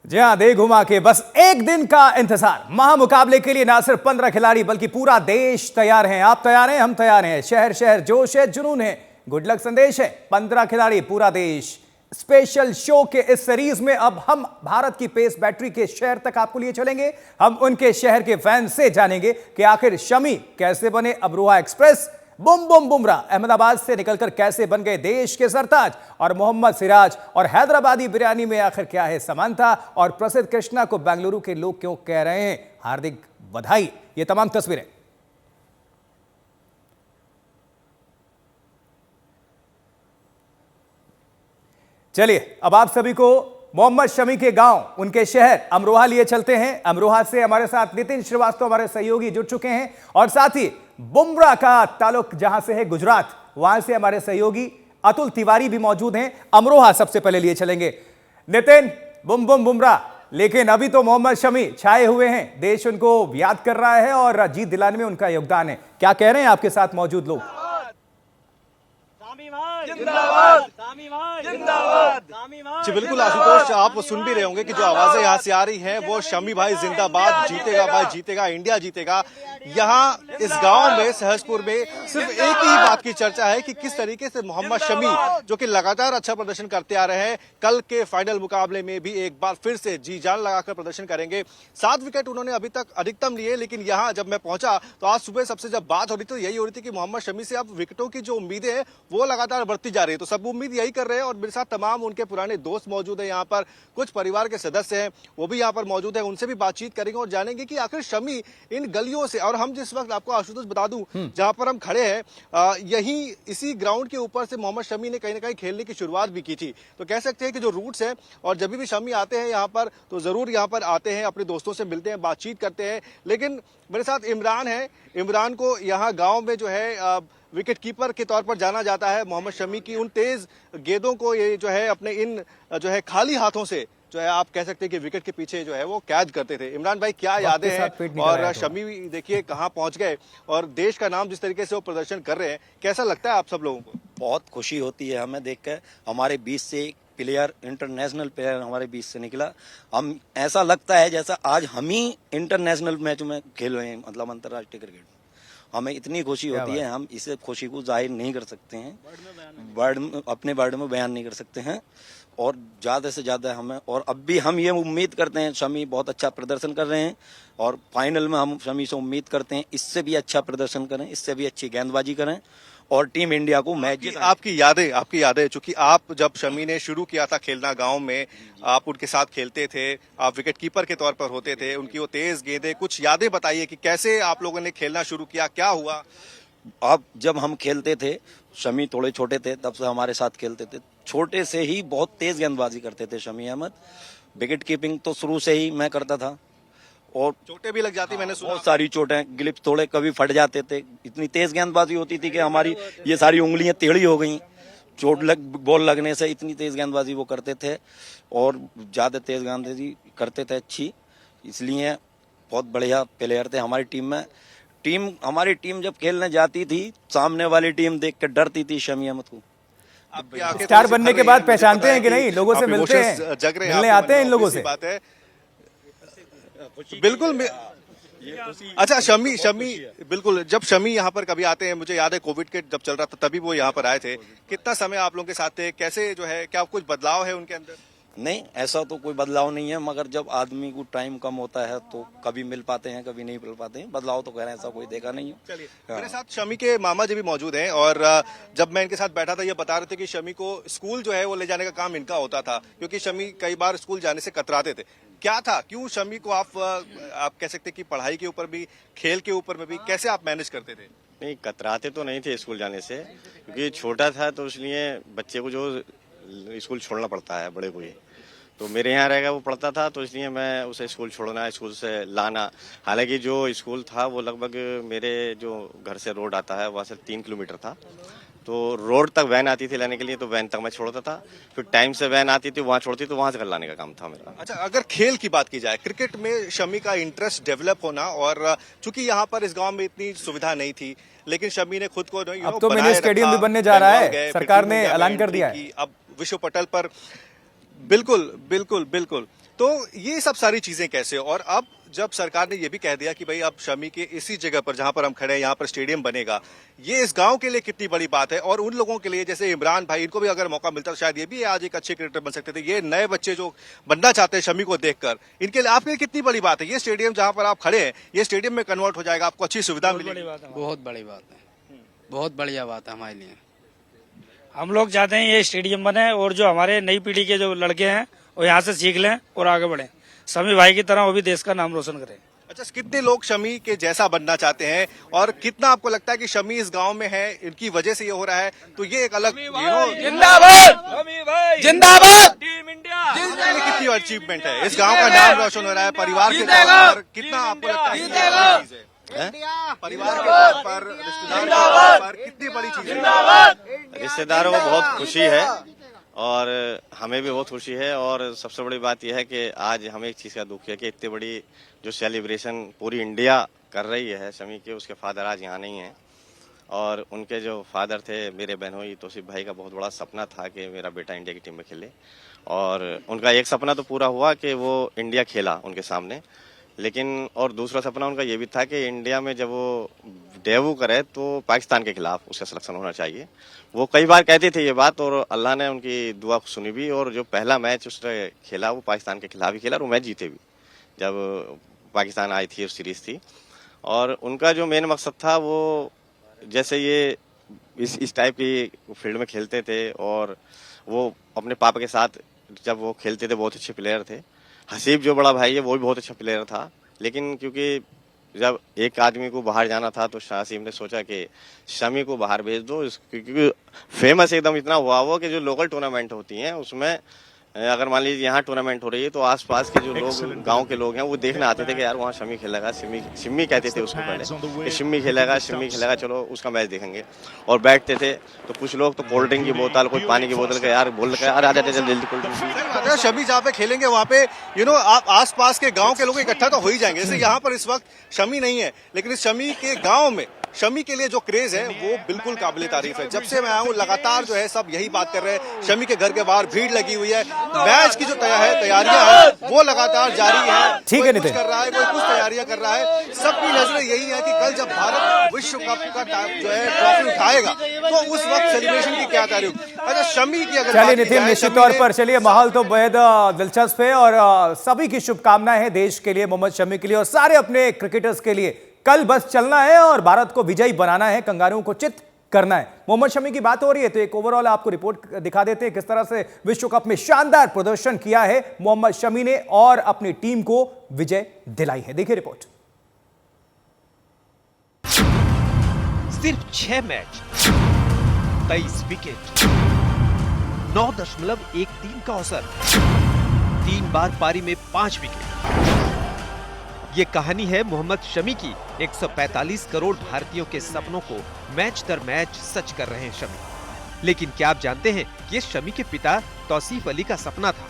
जी हाँ, दे घुमा के बस एक दिन का इंतजार। महामुकाबले के लिए ना सिर्फ 15 खिलाड़ी बल्कि पूरा देश तैयार है। आप तैयार हैं, हम तैयार हैं। शहर शहर जोश है, जुनून है, गुड लक संदेश है। 15 खिलाड़ी, पूरा देश। स्पेशल शो के इस सीरीज में अब हम भारत की पेस बैटरी के शहर तक आपको लिए चलेंगे। हम उनके शहर के फैन से जानेंगे कि आखिर शमी कैसे बने अमरोहा एक्सप्रेस, बुम बुम बुमराह अहमदाबाद से निकलकर कैसे बन गए देश के सरताज, और मोहम्मद सिराज और हैदराबादी बिरयानी में आखिर क्या है समानता, और प्रसिद्ध कृष्णा को बेंगलुरु के लोग क्यों कह रहे हैं हार्दिक बधाई। ये तमाम तस्वीरें चलिए अब आप सभी को मोहम्मद शमी के गांव, उनके शहर अमरोहा लिए चलते हैं। अमरोहा से हमारे साथ नितिन श्रीवास्तव हमारे सहयोगी जुड़ चुके हैं, और साथ ही बुमराह का ताल्लुक जहां से है गुजरात, वहां से हमारे सहयोगी अतुल तिवारी भी मौजूद हैं। अमरोहा सबसे पहले लिए चलेंगे। नितिन, बुम बुम बुमराह, लेकिन अभी तो मोहम्मद शमी छाए हुए हैं, देश उनको याद कर रहा है और जीत दिलाने में उनका योगदान है। क्या कह रहे हैं आपके साथ मौजूद लोग? जी बिल्कुल आशुतोष, आप सुन भी रहे होंगे कि जो आवाजें यहाँ से आ रही हैं वो शमी भाई जिंदाबाद, जीतेगा भाई जीतेगा, इंडिया जीतेगा। यहाँ इस गांव में सहसपुर में सिर्फ एक ही बात की चर्चा है कि किस तरीके से मोहम्मद शमी, जो कि लगातार अच्छा प्रदर्शन करते आ रहे हैं, कल के फाइनल मुकाबले में भी एक बार फिर से जी जान लगाकर प्रदर्शन करेंगे। 7 विकेट उन्होंने अभी तक अधिकतम लिए, लेकिन यहाँ जब मैं पहुंचा तो आज सुबह सबसे जब बात हो रही तो यही हो रही थी कि मोहम्मद शमी से अब विकेटों की जो उम्मीदें हैं वो लगातार बढ़ती जा रही है। तो सब उम्मीद यही कर रहे हैं, और मेरे साथ तमाम उनके पुराने दोस्त मौजूद हैं। यहाँ पर कुछ परिवार के सदस्य हैं, वो भी यहाँ पर मौजूद हैं। उनसे भी बातचीत करेंगे और जानेंगे कि आखिर शमी इन गलियों से, और हम जिस वक्त, आपको आशुतोष बता दूं जहां पर हम खड़े हैं, यही इसी ग्राउंड के ऊपर से मोहम्मद शमी ने कहीं ना कहीं खेलने की शुरुआत भी की थी। तो कह सकते हैं कि जो रूट्स हैं, और जब भी शमी आते हैं यहाँ पर तो जरूर यहाँ पर आते हैं, अपने दोस्तों से मिलते हैं, बातचीत करते हैं। लेकिन मेरे साथ इमरान है। इमरान को यहाँ गाँव में जो है विकेट कीपर के तौर पर जाना जाता है। मोहम्मद शमी की उन तेज गेंदों को ये जो है अपने इन जो है खाली हाथों से जो है आप कह सकते हैं कि विकेट के पीछे जो है वो कैच करते थे। इमरान भाई, क्या यादें हैं? और शमी देखिए कहां पहुंच गए, और देश का नाम जिस तरीके से वो प्रदर्शन कर रहे हैं, कैसा लगता है आप सब लोगों को? बहुत खुशी होती है हमें देखकर। हमारे बीच से एक प्लेयर, इंटरनेशनल प्लेयर हमारे बीच से निकला। हम ऐसा लगता है जैसा आज हम ही इंटरनेशनल मैच में खेल रहे हैं, मतलब अंतर्राष्ट्रीय क्रिकेट। हमें इतनी खुशी होती है, हम इसे खुशी को जाहिर नहीं कर सकते हैं, अपने वर्ड में बयान नहीं कर सकते हैं। और ज़्यादा से ज़्यादा हमें, और अब भी हम ये उम्मीद करते हैं, शमी बहुत अच्छा प्रदर्शन कर रहे हैं, और फाइनल में हम शमी से उम्मीद करते हैं इससे भी अच्छा प्रदर्शन करें, इससे भी अच्छी गेंदबाजी करें, और टीम इंडिया को मैच जीत। आपकी यादें चूंकि आप जब शमी ने शुरू किया था खेलना गांव में, आप उनके साथ खेलते थे, आप विकेट कीपर के तौर पर होते थे, उनकी वो तेज गेंदें, कुछ यादें बताइए कि कैसे आप लोगों ने खेलना शुरू किया, क्या हुआ? अब जब हम खेलते थे, शमी थोड़े छोटे थे तब से हमारे साथ खेलते थे। छोटे से ही बहुत तेज गेंदबाजी करते थे शमी अहमद। विकेट कीपिंग तो शुरू से ही मैं करता था, और चोटें भी लग जाती, मैंने सुना। बहुत सारी चोटें, ग्लिप्स थोड़े कभी फट जाते थे। इतनी तेज गेंदबाजी होती थी कि हमारी ये सारी उंगलियां टेढ़ी हो गई। बॉल लगने से इतनी तेज गेंदबाजी वो करते थे, और ज्यादा तेज गेंदबाजी करते थे अच्छी, इसलिए बहुत बढ़िया प्लेयर थे हमारी टीम में। हमारी टीम जब खेलने जाती थी, सामने वाली टीम देख के डरती थी शमी अहमद को। स्टार बनने के बाद पहचानते हैं कि नहीं, लोगों से मिलते हैं, मिलने आते हैं इन लोगों से। बात है बिल्कुल। अच्छा, शमी बिल्कुल, जब शमी यहाँ पर कभी आते हैं, मुझे याद है कोविड के जब चल रहा था तभी वो यहाँ पर आए थे। कितना समय आप लोगों के साथ थे, कैसे जो है, क्या कुछ बदलाव है उनके अंदर? नहीं, ऐसा तो कोई बदलाव नहीं है, मगर जब आदमी को टाइम कम होता है तो कभी मिल पाते हैं, कभी नहीं मिल पाते हैं। बदलाव तो कह रहे हैं, ऐसा कोई देखा नहीं है। चलिए, मेरे साथ शमी के मामा जी भी मौजूद हैं, और जब मैं इनके साथ बैठा था ये बता रहे थे कि शमी को स्कूल जो है वो ले जाने का काम इनका होता था, क्योंकि शमी कई बार स्कूल जाने से कतराते थे। क्या था, क्यों शमी को आप कह सकते कि पढ़ाई के ऊपर भी, खेल के ऊपर में भी, कैसे आप मैनेज करते थे? नहीं, कतराते तो नहीं थे स्कूल जाने से, क्योंकि छोटा था तो इसलिए बच्चे को जो स्कूल छोड़ना पड़ता है बड़े को ही, तो मेरे यहाँ रहेगा वो पढ़ता था, तो इसलिए मैं उसे स्कूल छोड़ना, स्कूल से लाना। हालांकि जो स्कूल था वो लगभग मेरे जो घर से रोड आता है वहाँ से 3 किलोमीटर था, तो रोड तक वैन आती थी लेने के लिए, तो वैन तक मैं छोड़ता था, फिर टाइम से वैन आती थी वहाँ छोड़ती, तो वहाँ से घर लाने का काम था मेरा। अच्छा, अगर खेल की बात की जाए, क्रिकेट में शमी का इंटरेस्ट डेवलप होना, और चूंकि यहाँ पर इस गांव में इतनी सुविधा नहीं थी, लेकिन शमी ने खुद को अब तो मिनी स्टेडियम भी बनने जा रहा है, सरकार ने ऐलान कर दिया है। अब विश्व पटल पर बिल्कुल बिल्कुल बिल्कुल तो ये सब सारी चीजें कैसे, और अब जब सरकार ने ये भी कह दिया कि भाई अब शमी के इसी जगह पर जहां पर हम खड़े हैं यहाँ पर स्टेडियम बनेगा, ये इस गांव के लिए कितनी बड़ी बात है। और उन लोगों के लिए जैसे इमरान भाई, इनको भी अगर मौका मिलता तो शायद ये भी आज एक अच्छे क्रिकेटर बन सकते थे। ये नए बच्चे जो बनना चाहते हैं शमी को देखकर, इनके लिए आपके लिए कितनी बड़ी बात है। ये स्टेडियम जहां पर आप खड़े हैं, ये स्टेडियम में कन्वर्ट हो जाएगा, आपको अच्छी सुविधा मिलेगी। बहुत बड़ी बात है, बहुत बढ़िया बात है हमारे लिए। हम लोग चाहते हैं ये स्टेडियम बने और जो हमारे नई पीढ़ी के जो लड़के हैं वो यहाँ से सीख लें और आगे बढ़े, शमी भाई की तरह वो भी देश का नाम रोशन करें। अच्छा, कितने लोग शमी के जैसा बनना चाहते हैं और कितना आपको लगता है कि शमी इस गांव में है, इनकी वजह से ये हो रहा है, तो ये एक अलग जिंदाबाद जिंदाबाद टीम इंडिया। कितनी अचीवमेंट है, इस गांव का नाम रोशन हो रहा है, परिवार के तौर पर कितना आपको लगता है कि ये बड़ी चीज है? परिवार के तौर पर, रिश्तेदार के तौर पर कितनी बड़ी चीज है? रिश्तेदारों को बहुत खुशी है और हमें भी बहुत खुशी है। और सबसे बड़ी बात यह है कि आज हमें एक चीज़ का दुख है कि इतनी बड़ी जो सेलिब्रेशन पूरी इंडिया कर रही है शमी के, उसके फादर आज यहाँ नहीं हैं। और उनके जो फादर थे मेरे बहनोई तौसीफ भाई का बहुत बड़ा सपना था कि मेरा बेटा इंडिया की टीम में खेले, और उनका एक सपना तो पूरा हुआ कि वो इंडिया खेला उनके सामने, लेकिन और दूसरा सपना उनका ये भी था कि इंडिया में जब वो डेब्यू करे तो पाकिस्तान के खिलाफ उसका सिलेक्शन होना चाहिए। वो कई बार कहते थे ये बात और अल्लाह ने उनकी दुआ सुनी भी, और जो पहला मैच उसने खेला वो पाकिस्तान के खिलाफ ही खेला और वो मैच जीते भी जब पाकिस्तान आई थी, सीरीज थी। और उनका जो मेन मकसद था वो जैसे ये इस टाइप की फील्ड में खेलते थे, और वो अपने पापा के साथ जब वो खेलते थे बहुत अच्छे प्लेयर थे। हसीब जो बड़ा भाई है वो भी बहुत अच्छा प्लेयर था, लेकिन क्योंकि जब एक आदमी को बाहर जाना था तो शाह हसीब ने सोचा कि शमी को बाहर भेज दो, क्योंकि फेमस एकदम इतना हुआ वो कि जो लोकल टूर्नामेंट होती हैं उसमें अगर मान लीजिए यहाँ टूर्नामेंट हो रही है तो आसपास के जो लोग गांव के लोग हैं वो देखने आते थे कि यार वहाँ शमी खेलेगा, शिम्मी कहते थे उसको पहले कि शिम्मी खेलेगा चलो उसका मैच देखेंगे। और बैठते थे तो कुछ लोग तो कोल्ड ड्रिंक की बोतल, कोई पानी की बोतल का यार बोल रहे यार आ जाते जल्दी कोल्ड ड्रिंक। शमी जहाँ पे खेलेंगे वहाँ पे आप आसपास के गांव के लोग इकट्ठा तो हो ही जाएंगे। जैसे यहाँ पर इस वक्त शमी नहीं है, लेकिन इस शमी के गांव में शमी के लिए जो क्रेज है वो बिल्कुल काबिल तारीफ है। जब से मैं आया हूँ लगातार जो है सब यही बात कर रहे हैं, शमी के घर के बाहर भीड़ लगी हुई है, मैच की जो तैयारियां हैं वो लगातार जारी है। ठीक है नितिन, कर रहा है कोई कुछ तैयारियां कर रहा है, सबकी नजर यही है कि कल जब भारत विश्व कप का जो है ट्रॉफी उठाएगा तो उस वक्त सेलिब्रेशन की क्या तैयारी होगी। अच्छा, शमी की अगर चलिए नितिन, निश्चित तौर पर चलिए माहौल तो बेहद दिलचस्प है और सभी की शुभकामनाएं हैं देश के लिए, मोहम्मद शमी के लिए और सारे अपने क्रिकेटर्स के लिए। कल बस चलना है और भारत को विजयी बनाना है, कंगारुओं को चित करना है। मोहम्मद शमी की बात हो रही है तो एक ओवरऑल आपको रिपोर्ट दिखा देते हैं किस तरह से विश्व कप में शानदार प्रदर्शन किया है मोहम्मद शमी ने और अपनी टीम को विजय दिलाई है। देखिए रिपोर्ट। सिर्फ 6 मैच, 23 विकेट, 9.13 का औसत, 3 बार पारी में 5 विकेट। ये कहानी है मोहम्मद शमी की। 145 करोड़ भारतीयों के सपनों को मैच दर मैच सच कर रहे हैं शमी। लेकिन क्या आप जानते हैं कि ये शमी के पिता तौसीफ अली का सपना था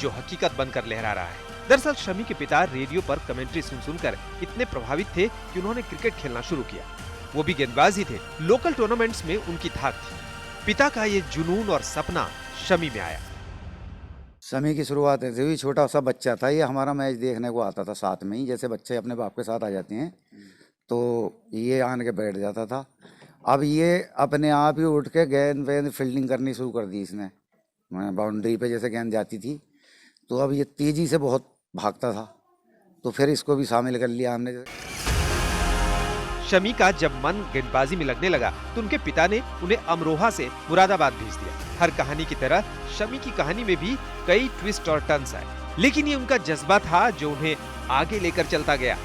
जो हकीकत बनकर लहरा रहा है। दरअसल शमी के पिता रेडियो पर कमेंट्री सुनकर इतने प्रभावित थे कि उन्होंने क्रिकेट खेलना शुरू किया। वो भी गेंदबाज ही थे। लोकल टूर्नामेंट्स में उनकी धाक थी। पिता का ये जुनून और सपना शमी में आया। शमी की शुरुआत से भी छोटा सा बच्चा था, ये हमारा मैच देखने को आता था साथ में ही। जैसे बच्चे अपने बाप के साथ आ जाते हैं तो ये आन के बैठ जाता था। अब ये अपने आप ही उठ के गेंद फील्डिंग करनी शुरू कर दी इसने। बाउंड्री पे जैसे गेंद जाती थी तो अब ये तेजी से बहुत भागता था, तो फिर इसको भी शामिल कर लिया हमने। शमी का जब मन गेंदबाजी में लगने लगा तो उनके पिता ने उन्हें अमरोहा से मुरादाबाद भेज दिया। हर कहानी की तरह शमी की कहानी में भी कई ट्विस्ट और टर्न्स आए, लेकिन ये उनका जज्बा था जो उन्हें आगे लेकर चलता गया।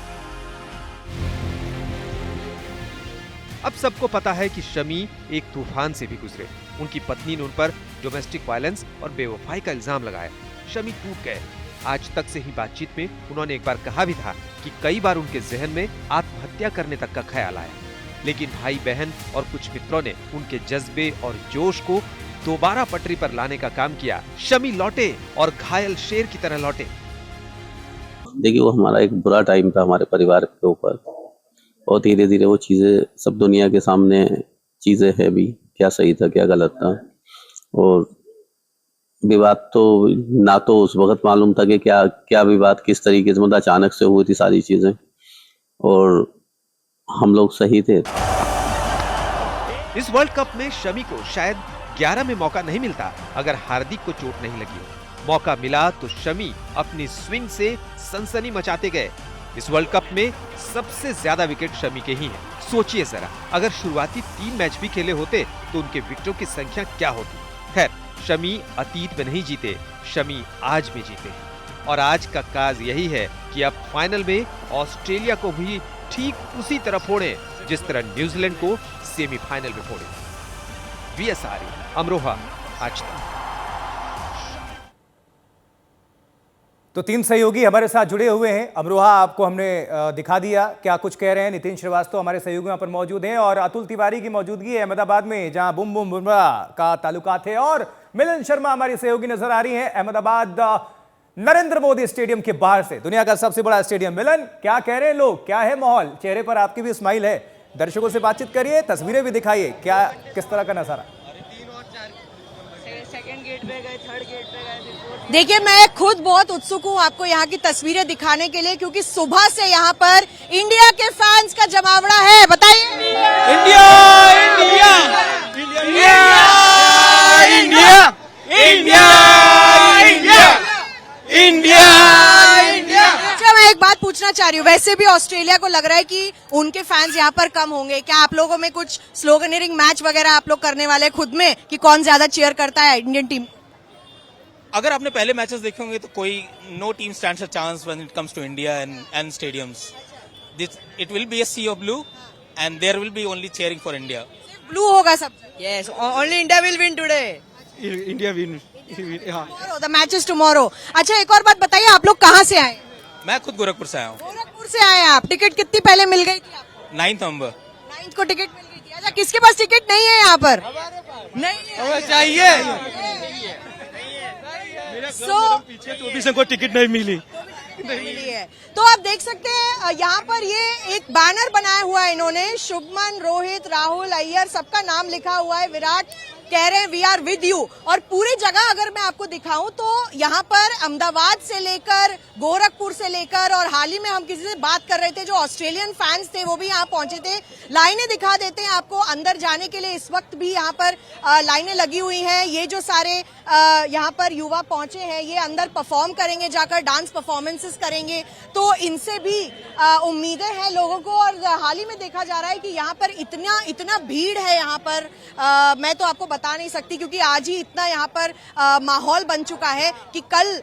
अब सबको पता है कि शमी एक तूफान से भी गुजरे। उनकी पत्नी ने उन पर डोमेस्टिक वायलेंस और बेवफाई का इल्जाम लगाया। शमी टूट गए। आज तक से ही बातचीत में उन्होंने एक बार कहा भी था कि कई बार उनके जहन में आत्महत्या करने तक का ख्याल आया, लेकिन भाई बहन और कुछ मित्रों ने उनके जज्बे और जोश को दोबारा पटरी पर लाने का काम किया। शमी लौटे और घायल शेर की तरह लौटे। देखिए, वो हमारा एक बुरा टाइम था हमारे परिवार के ऊपर, और धीरे धीरे वो चीजें सब दुनिया के सामने चीजें है भी, क्या सही था क्या गलत था। और विवाद तो ना तो उस वक्त मालूम था कि क्या क्या विवाद किस तरीके से, मतलब अचानक से हुई थी सारी चीजें, और हम लोग सही थे। इस वर्ल्ड कप में शमी को शायद 11 में मौका नहीं मिलता अगर हार्दिक को चोट नहीं लगी हो। मौका मिला तो शमी अपनी स्विंग से सनसनी मचाते गए। इस वर्ल्ड कप में सबसे ज्यादा विकेट शमी के ही हैं। सोचिए जरा, अगर शुरुआती 3 मैच भी खेले होते तो उनके विकेटों की संख्या क्या होती। खैर, शमी अतीत में नहीं जीते, शमी आज में जीते हैं। और आज का काज यही है कि अब फाइनल में ऑस्ट्रेलिया को भी ठीक उसी तरह फोड़े जिस तरह न्यूजीलैंड को सेमीफाइनल में फोड़े। VSRE, अमरोहा, आज तक। तो 3 सहयोगी हमारे साथ जुड़े हुए हैं। अमरोहा आपको हमने दिखा दिया क्या कुछ कह रहे हैं। नितिन श्रीवास्तव हमारे सहयोगी यहाँ पर मौजूद हैं और अतुल तिवारी की मौजूदगी है अहमदाबाद में, जहां बुम बुम बुमराह का ताल्लुकात है। और मिलन शर्मा हमारी सहयोगी नजर आ रही हैं अहमदाबाद नरेंद्र मोदी स्टेडियम के बाहर से, दुनिया का सबसे बड़ा स्टेडियम। मिलन, क्या कह रहे हैं लोग, क्या है माहौल? चेहरे पर आपकी भी स्माइल है, दर्शकों से बातचीत करिए, तस्वीरें भी दिखाइए, क्या किस तरह का नजारा? देखिए, मैं खुद बहुत उत्सुक हूँ आपको यहाँ की तस्वीरें दिखाने के लिए, क्योंकि सुबह से यहाँ पर इंडिया के फैंस का जमावड़ा है। बताइए। India India India India India India India. अच्छा, मैं एक बात पूछना चाह रही हूँ, वैसे भी ऑस्ट्रेलिया को लग रहा है कि उनके फैंस यहाँ पर कम होंगे, क्या आप लोगों में कुछ स्लोगनियरिंग मैच वगैरह आप लोग करने वाले खुद में कि कौन ज्यादा चीयर करता है इंडियन टीम? अगर आपने पहले मैचेस देखे होंगे तो कोई no team stands a chance when it comes to India and stadiums. It will be a sea of blue and there will be only cheering for India. Blue होगा सब? Yes, only India will win today. India win. The match is tomorrow. अच्छा, एक और बात बताइए, आप लोग कहाँ से आए? मैं खुद गोरखपुर से आया हूँ। गोरखपुर से आए आप। टिकट कितनी पहले मिल गई थी आपको? 9 नवंबर। 9 को टिकट मिल गई थी। अच्छा, किसके पास टिकट नहीं है यहाँ पर? नहीं चाहिए। पीछे को टिकट नहीं मिली है। तो आप देख सकते हैं यहाँ पर ये एक बैनर बनाया हुआ है इन्होंने, शुभमन, रोहित, राहुल, अय्यर, सबका नाम लिखा हुआ है। विराट कह रहे हैं वी आर विद यू। और पूरी जगह अगर मैं आपको दिखाऊं तो यहाँ पर अहमदाबाद से लेकर गोरखपुर से लेकर, और हाल ही में हम किसी से बात कर रहे थे जो ऑस्ट्रेलियन फैंस थे वो भी यहाँ पहुंचे थे। लाइनें दिखा देते हैं आपको अंदर जाने के लिए। इस वक्त भी यहाँ पर लाइनें लगी हुई हैं। ये जो सारे यहाँ पर युवा पहुंचे हैं ये अंदर परफॉर्म करेंगे, जाकर डांस परफॉर्मेंसेस करेंगे, तो इनसे भी उम्मीदें हैं लोगों को। और हाल ही में देखा जा रहा है कि यहाँ पर इतना भीड़ है यहाँ पर, मैं तो आपको बता नहीं सकती, क्योंकि आज ही इतना यहाँ पर माहौल बन चुका है कि कल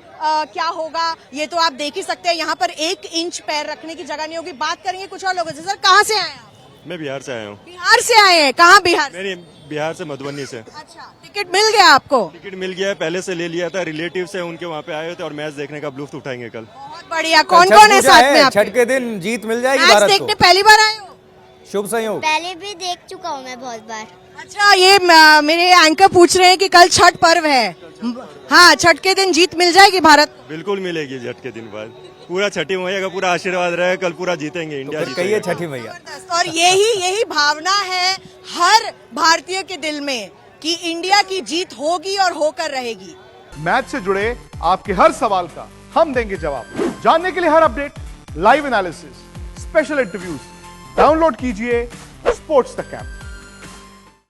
क्या होगा ये तो आप देख ही सकते हैं। यहाँ पर 1 इंच पैर रखने की जगह नहीं होगी। बात करेंगे कुछ और लोगों से। सर, कहाँ से आए हैं आप? मैं बिहार से आया हूँ। बिहार से आए हैं? कहाँ बिहार? मेरी बिहार से, मधुबनी से। अच्छा, टिकट मिल गया आपको? टिकट मिल गया है, पहले से ले लिया था। रिलेटिव से उनके वहाँ पे आए थे और मैच देखने का लुत्फ उठाएंगे कल। बहुत बढ़िया। कौन कौन है साथ में? छठ के दिन जीत मिल जाएगी मैच भारत को। देखने पहली बार आए हो? शुभ संयोग। पहले भी देख चुका हूँ मैं बहुत बार। अच्छा, ये मेरे एंकर पूछ रहे हैं कि कल छठ पर्व है। हाँ, छठ के दिन जीत मिल जाएगी भारत? बिल्कुल मिलेगी। छठ के दिन बाद पूरा छठी मैया का पूरा आशीर्वाद रहे, कल पूरा जीतेंगे, इंडिया जीतेगा। छठी मैया। और यही भावना है हर भारतीय के दिल में कि इंडिया की जीत होगी और होकर रहेगी। मैच से जुड़े आपके हर सवाल का हम देंगे जवाब। जानने के लिए हर update, live analysis, special interviews download कीजिए स्पोर्ट्स तक ऐप।